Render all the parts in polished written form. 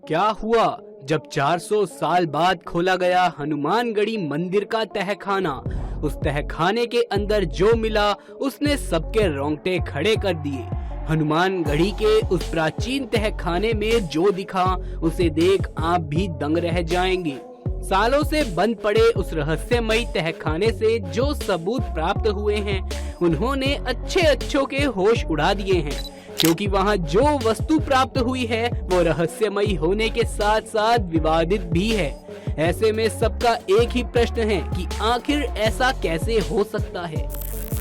क्या हुआ जब 400 साल बाद खोला गया हनुमानगढ़ी मंदिर का तहखाना। उस तहखाने के अंदर जो मिला उसने सबके रोंगटे खड़े कर दिए। हनुमानगढ़ी के उस प्राचीन तहखाने में जो दिखा उसे देख आप भी दंग रह जाएंगे। सालों से बंद पड़े उस रहस्यमयी तहखाने से जो सबूत प्राप्त हुए हैं उन्होंने अच्छों के होश उड़ा दिए हैं, क्योंकि वहाँ जो वस्तु प्राप्त हुई है वो रहस्यमयी होने के साथ साथ विवादित भी है। ऐसे में सबका एक ही प्रश्न है कि आखिर ऐसा कैसे हो सकता है।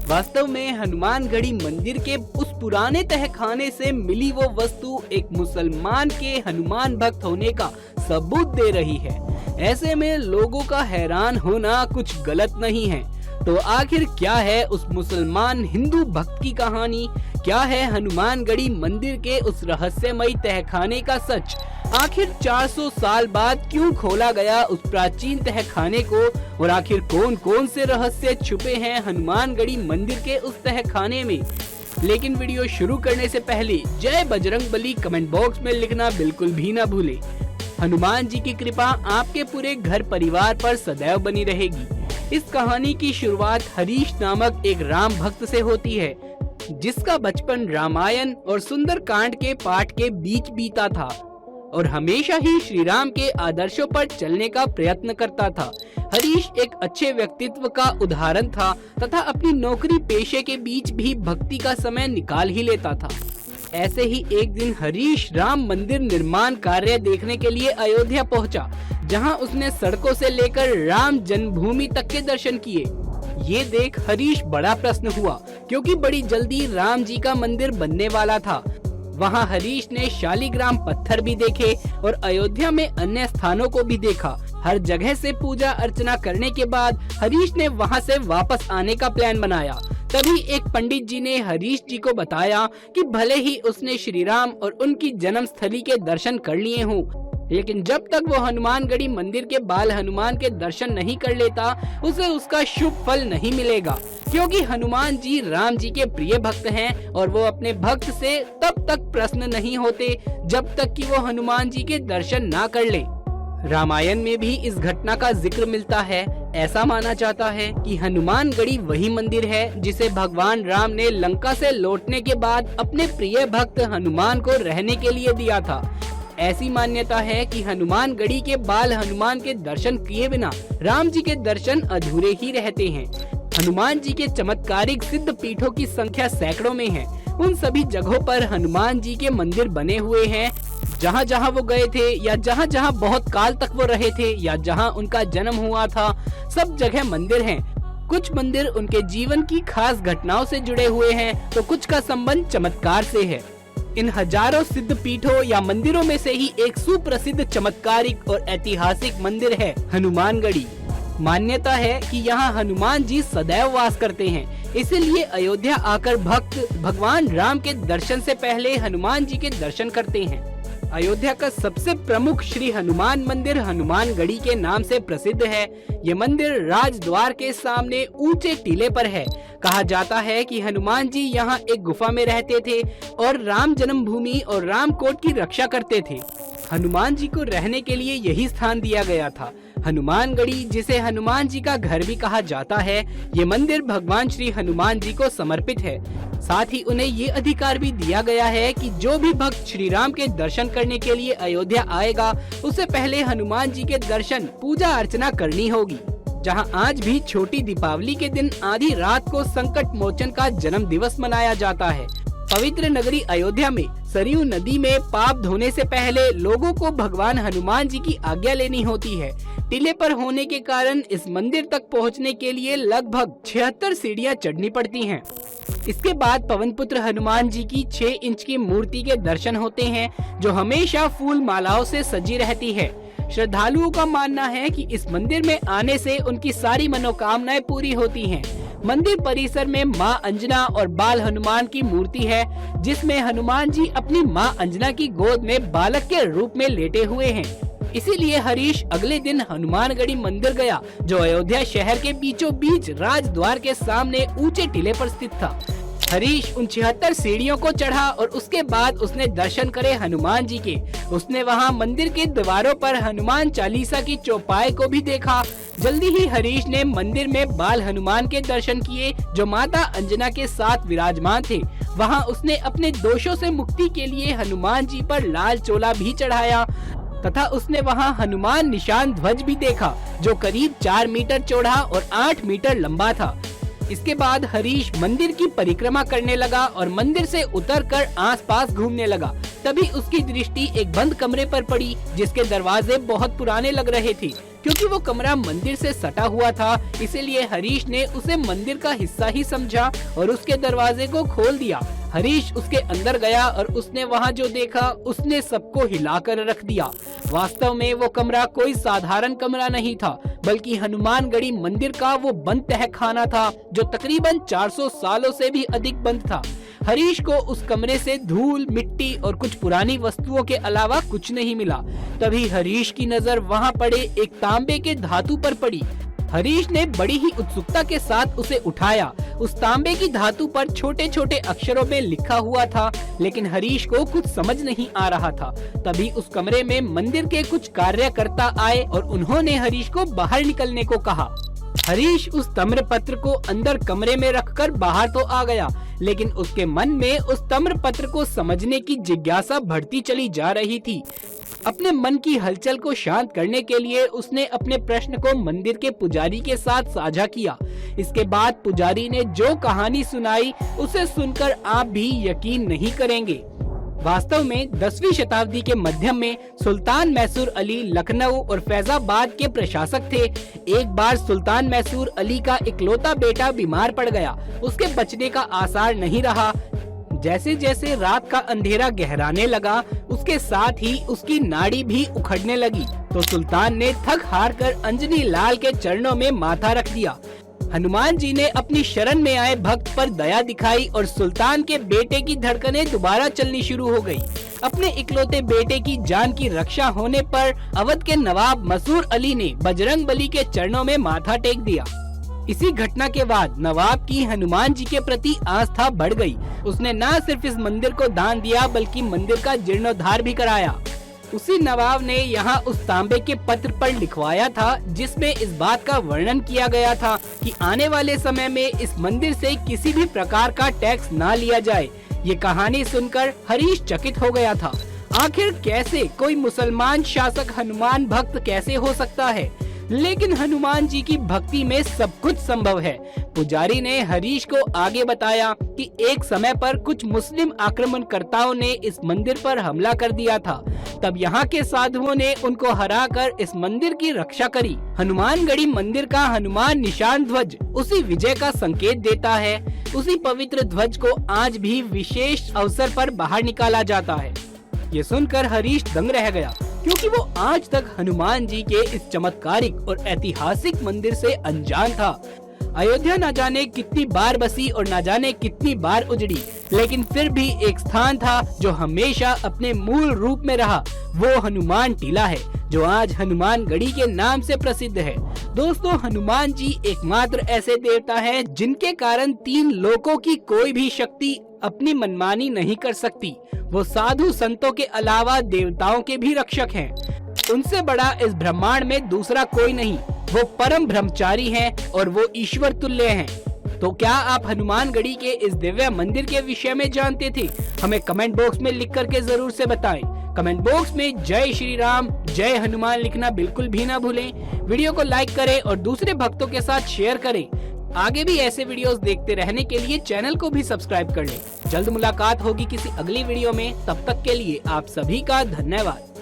वास्तव में हनुमानगढ़ी मंदिर के उस पुराने तहखाने से मिली वो वस्तु एक मुसलमान के हनुमान भक्त होने का सबूत दे रही है। ऐसे में लोगों का हैरान होना कुछ गलत नहीं है। तो आखिर क्या है उस मुसलमान हिंदू भक्त की कहानी? क्या है हनुमानगढ़ी मंदिर के उस रहस्यमयी तहखाने का सच? आखिर 400 साल बाद क्यों खोला गया उस प्राचीन तहखाने को? और आखिर कौन कौन से रहस्य छुपे हैं हनुमानगढ़ी मंदिर के उस तहखाने में? लेकिन वीडियो शुरू करने से पहले जय बजरंगबली कमेंट बॉक्स में लिखना बिल्कुल भी ना भूले। हनुमान जी की कृपा आपके पूरे घर परिवार पर सदैव बनी रहेगी। इस कहानी की शुरुआत हरीश नामक एक राम भक्त से होती है, जिसका बचपन रामायण और सुंदर कांड के पाठ के बीच बीता था और हमेशा ही श्री राम के आदर्शों पर चलने का प्रयत्न करता था। हरीश एक अच्छे व्यक्तित्व का उदाहरण था तथा अपनी नौकरी पेशे के बीच भी भक्ति का समय निकाल ही लेता था। ऐसे ही एक दिन हरीश राम मंदिर निर्माण कार्य देखने के लिए अयोध्या पहुंचा, जहां उसने सड़कों से लेकर राम जन्मभूमि तक के दर्शन किए। ये देख हरीश बड़ा प्रसन्न हुआ, क्योंकि बड़ी जल्दी राम जी का मंदिर बनने वाला था। वहां हरीश ने शालिग्राम पत्थर भी देखे और अयोध्या में अन्य स्थानों को भी देखा। हर जगह से पूजा अर्चना करने के बाद हरीश ने वहां से वापस आने का प्लान बनाया। तभी एक पंडित जी ने हरीश जी को बताया कि भले ही उसने श्री राम और उनकी जन्म स्थली के दर्शन कर लिए हों, लेकिन जब तक वो हनुमानगढ़ी मंदिर के बाल हनुमान के दर्शन नहीं कर लेता उसे उसका शुभ फल नहीं मिलेगा, क्योंकि हनुमान जी राम जी के प्रिय भक्त हैं और वो अपने भक्त से तब तक प्रसन्न नहीं होते जब तक कि वो हनुमान जी के दर्शन ना कर ले। रामायण में भी इस घटना का जिक्र मिलता है। ऐसा माना जाता है कि हनुमानगढ़ी वही मंदिर है जिसे भगवान राम ने लंका से लौटने के बाद अपने प्रिय भक्त हनुमान को रहने के लिए दिया था। ऐसी मान्यता है कि हनुमानगढ़ी के बाल हनुमान के दर्शन किए बिना राम जी के दर्शन अधूरे ही रहते हैं। हनुमान जी के चमत्कारिक सिद्ध पीठों की संख्या सैकड़ों में है। उन सभी जगहों पर हनुमान जी के मंदिर बने हुए हैं। जहाँ जहाँ वो गए थे या जहाँ जहाँ बहुत काल तक वो रहे थे या जहाँ उनका जन्म हुआ था, सब जगह मंदिर हैं। कुछ मंदिर उनके जीवन की खास घटनाओं से जुड़े हुए हैं तो कुछ का संबंध चमत्कार से है। इन हजारों सिद्ध पीठों या मंदिरों में से ही एक सुप्रसिद्ध चमत्कारिक और ऐतिहासिक मंदिर है हनुमानगढ़ी। मान्यता है कि यहाँ हनुमान जी सदैव वास करते हैं, इसीलिए अयोध्या आकर भक्त भगवान राम के दर्शन से पहले हनुमान जी के दर्शन करते हैं। अयोध्या का सबसे प्रमुख श्री हनुमान मंदिर हनुमानगढ़ी के नाम से प्रसिद्ध है। ये मंदिर राजद्वार के सामने ऊंचे टीले पर है। कहा जाता है कि हनुमान जी यहाँ एक गुफा में रहते थे और राम जन्मभूमि और रामकोट की रक्षा करते थे। हनुमान जी को रहने के लिए यही स्थान दिया गया था। हनुमानगढ़ी, जिसे हनुमान जी का घर भी कहा जाता है, ये मंदिर भगवान श्री हनुमान जी को समर्पित है। साथ ही उन्हें ये अधिकार भी दिया गया है कि जो भी भक्त श्री राम के दर्शन करने के लिए अयोध्या आएगा उसे पहले हनुमान जी के दर्शन पूजा अर्चना करनी होगी। जहां आज भी छोटी दीपावली के दिन आधी रात को संकट मोचन का जन्म दिवस मनाया जाता है। पवित्र नगरी अयोध्या में सरयू नदी में पाप धोने से पहले लोगों को भगवान हनुमान जी की आज्ञा लेनी होती है। टीले पर होने के कारण इस मंदिर तक पहुंचने के लिए लगभग 76 सीढ़ियां चढ़नी पड़ती हैं। इसके बाद पवन पुत्र हनुमान जी की 6 इंच की मूर्ति के दर्शन होते हैं, जो हमेशा फूल मालाओं से सजी रहती है। श्रद्धालुओं का मानना है कि इस मंदिर में आने से उनकी सारी मनोकामनाएं पूरी होती हैं। मंदिर परिसर में मां अंजना और बाल हनुमान की मूर्ति है, जिसमें हनुमान जी अपनी मां अंजना की गोद में बालक के रूप में लेटे हुए हैं। इसीलिए हरीश अगले दिन हनुमानगढ़ी मंदिर गया, जो अयोध्या शहर के बीचों बीच राजद्वार के सामने ऊंचे टीले पर स्थित था। हरीश उन 76 सीढ़ियों को चढ़ा और उसके बाद उसने दर्शन करे हनुमान जी के। उसने वहां मंदिर के दीवारों पर हनुमान चालीसा की चौपाई को भी देखा। जल्दी ही हरीश ने मंदिर में बाल हनुमान के दर्शन किए जो माता अंजना के साथ विराजमान थे। वहां उसने अपने दोषों से मुक्ति के लिए हनुमान जी पर लाल चोला भी चढ़ाया तथा उसने वहां हनुमान निशान ध्वज भी देखा जो करीब 4 मीटर चौड़ा और 8 मीटर लंबा था। इसके बाद हरीश मंदिर की परिक्रमा करने लगा और मंदिर से उतरकर आसपास घूमने लगा। तभी उसकी दृष्टि एक बंद कमरे पर पड़ी जिसके दरवाजे बहुत पुराने लग रहे थे। क्योंकि वो कमरा मंदिर से सटा हुआ था, इसीलिए हरीश ने उसे मंदिर का हिस्सा ही समझा और उसके दरवाजे को खोल दिया। हरीश उसके अंदर गया और उसने वहाँ जो देखा उसने सबको हिलाकर रख दिया। वास्तव में वो कमरा कोई साधारण कमरा नहीं था, बल्कि हनुमानगढ़ी मंदिर का वो बंद तहखाना था जो तकरीबन 400 सालों से भी अधिक बंद था। हरीश को उस कमरे से धूल, मिट्टी और कुछ पुरानी वस्तुओं के अलावा कुछ नहीं मिला। तभी हरीश की नजर वहाँ पड़े एक तांबे के धातु पर पड़ी। हरीश ने बड़ी ही उत्सुकता के साथ उसे उठाया। उस तांबे की धातु पर छोटे छोटे अक्षरों में लिखा हुआ था, लेकिन हरीश को कुछ समझ नहीं आ रहा था। तभी उस कमरे में मंदिर के कुछ कार्यकर्ता आए और उन्होंने हरीश को बाहर निकलने को कहा। हरीश उस ताम्रपत्र को अंदर कमरे में रखकर बाहर तो आ गया, लेकिन उसके मन में उस ताम्रपत्र को समझने की जिज्ञासा बढ़ती चली जा रही थी। अपने मन की हलचल को शांत करने के लिए उसने अपने प्रश्न को मंदिर के पुजारी के साथ साझा किया। इसके बाद पुजारी ने जो कहानी सुनाई उसे सुनकर आप भी यकीन नहीं करेंगे। वास्तव में 10वीं शताब्दी के मध्य में सुल्तान मैसूर अली लखनऊ और फैजाबाद के प्रशासक थे। एक बार सुल्तान मैसूर अली का इकलौता बेटा बीमार पड़ गया। उसके बचने का आसार नहीं रहा। जैसे जैसे रात का अंधेरा गहराने लगा, उसके साथ ही उसकी नाड़ी भी उखड़ने लगी। तो सुल्तान ने थक हार कर अंजनी लाल के चरणों में माथा रख दिया। हनुमान जी ने अपनी शरण में आए भक्त पर दया दिखाई और सुल्तान के बेटे की धड़कनें दोबारा चलनी शुरू हो गई। अपने इकलौते बेटे की जान की रक्षा होने पर अवध के नवाब मसूर अली ने बजरंगबली के चरणों में माथा टेक दिया। इसी घटना के बाद नवाब की हनुमान जी के प्रति आस्था बढ़ गई। उसने न सिर्फ इस मंदिर को दान दिया बल्कि मंदिर का जीर्णोद्धार भी कराया। उसी नवाब ने यहाँ उस तांबे के पत्र पर लिखवाया था जिसमें इस बात का वर्णन किया गया था कि आने वाले समय में इस मंदिर से किसी भी प्रकार का टैक्स ना लिया जाए। ये कहानी सुनकर हरीश चकित हो गया था। आखिर कैसे कोई मुसलमान शासक हनुमान भक्त कैसे हो सकता है? लेकिन हनुमान जी की भक्ति में सब कुछ संभव है। पुजारी ने हरीश को आगे बताया कि एक समय पर कुछ मुस्लिम आक्रमणकर्ताओं ने इस मंदिर पर हमला कर दिया था। तब यहाँ के साधुओं ने उनको हराकर इस मंदिर की रक्षा करी। हनुमानगढ़ी मंदिर का हनुमान निशान ध्वज उसी विजय का संकेत देता है। उसी पवित्र ध्वज को आज भी विशेष अवसर पर बाहर निकाला जाता है। ये सुनकर हरीश दंग रह गया, क्योंकि वो आज तक हनुमान जी के इस चमत्कारिक और ऐतिहासिक मंदिर से अनजान था। अयोध्या न जाने कितनी बार बसी और न जाने कितनी बार उजड़ी, लेकिन फिर भी एक स्थान था जो हमेशा अपने मूल रूप में रहा। वो हनुमान टीला है जो आज हनुमानगढ़ी के नाम से प्रसिद्ध है। दोस्तों, हनुमान जी एकमात्र ऐसे देवता हैं जिनके कारण 3 लोकों की कोई भी शक्ति अपनी मनमानी नहीं कर सकती। वो साधु संतों के अलावा देवताओं के भी रक्षक हैं। उनसे बड़ा इस ब्रह्मांड में दूसरा कोई नहीं। वो परम ब्रह्मचारी हैं और वो ईश्वर तुल्य हैं। तो क्या आप हनुमानगढ़ी के इस दिव्य मंदिर के विषय में जानते थे? हमें कमेंट बॉक्स में लिख करके जरूर से बताएं। कमेंट बॉक्स में जय श्री राम, जय हनुमान लिखना बिल्कुल भी ना भूलें। वीडियो को लाइक करें और दूसरे भक्तों के साथ शेयर करें। आगे भी ऐसे वीडियोस देखते रहने के लिए चैनल को भी सब्सक्राइब कर लें। जल्द मुलाकात होगी किसी अगली वीडियो में। तब तक के लिए आप सभी का धन्यवाद।